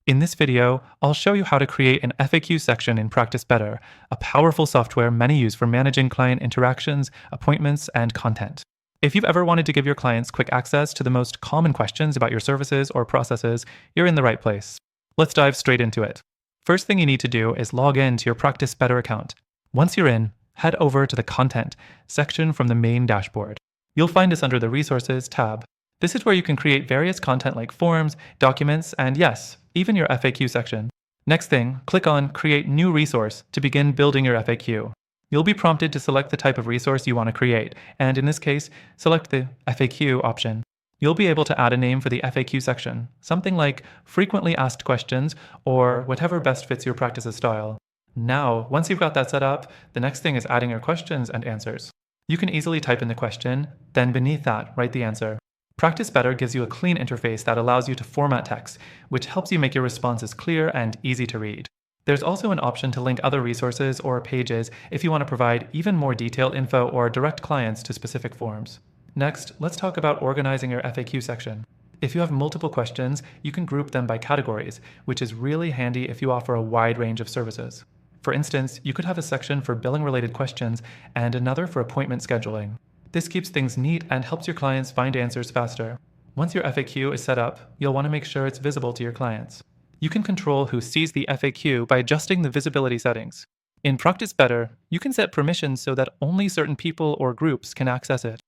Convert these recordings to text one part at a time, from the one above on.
In this video, I'll show you how to create an FAQ section in Practice Better, a powerful software many use for managing client interactions, appointments, and content. If you've ever wanted to give your clients quick access to the most common questions about your services or processes, you're in the right place. Let's dive straight into it. First thing you need to do is log in to your Practice Better account. Once you're in, head over to the Content section from the main dashboard. You'll find us under the Resources tab. This is where you can create various content like forms, documents, and yes, even your FAQ section. Next thing, click on Create New Resource to begin building your FAQ. You'll be prompted to select the type of resource you want to create, and in this case, select the FAQ option. You'll be able to add a name for the FAQ section, something like Frequently Asked Questions or whatever best fits your practice's style. Now, once you've got that set up, the next thing is adding your questions and answers. You can easily type in the question, then beneath that, write the answer. Practice Better gives you a clean interface that allows you to format text, which helps you make your responses clear and easy to read. There's also an option to link other resources or pages if you want to provide even more detailed info or direct clients to specific forms. Next, let's talk about organizing your FAQ section. If you have multiple questions, you can group them by categories, which is really handy if you offer a wide range of services. For instance, you could have a section for billing-related questions and another for appointment scheduling. This keeps things neat and helps your clients find answers faster. Once your FAQ is set up, you'll want to make sure it's visible to your clients. You can control who sees the FAQ by adjusting the visibility settings. In Practice Better, you can set permissions so that only certain people or groups can access it.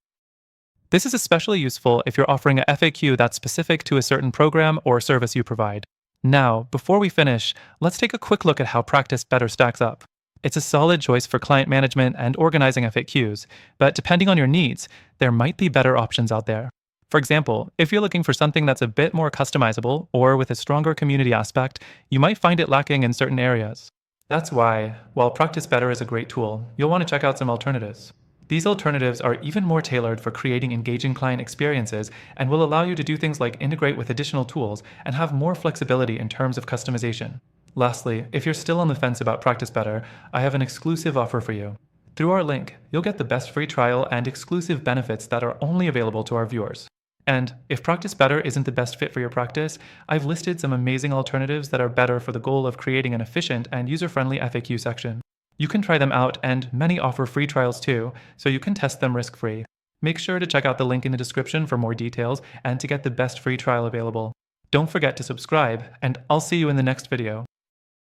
This is especially useful if you're offering a FAQ that's specific to a certain program or service you provide. Now, before we finish, let's take a quick look at how Practice Better stacks up. It's a solid choice for client management and organizing FAQs, but depending on your needs, there might be better options out there. For example, if you're looking for something that's a bit more customizable or with a stronger community aspect, you might find it lacking in certain areas. That's why, while Practice Better is a great tool, you'll want to check out some alternatives. These alternatives are even more tailored for creating engaging client experiences and will allow you to do things like integrate with additional tools and have more flexibility in terms of customization. Lastly, if you're still on the fence about Practice Better, I have an exclusive offer for you. Through our link, you'll get the best free trial and exclusive benefits that are only available to our viewers. And if Practice Better isn't the best fit for your practice, I've listed some amazing alternatives that are better for the goal of creating an efficient and user-friendly FAQ section. You can try them out, and many offer free trials too, so you can test them risk-free. Make sure to check out the link in the description for more details and to get the best free trial available. Don't forget to subscribe, and I'll see you in the next video.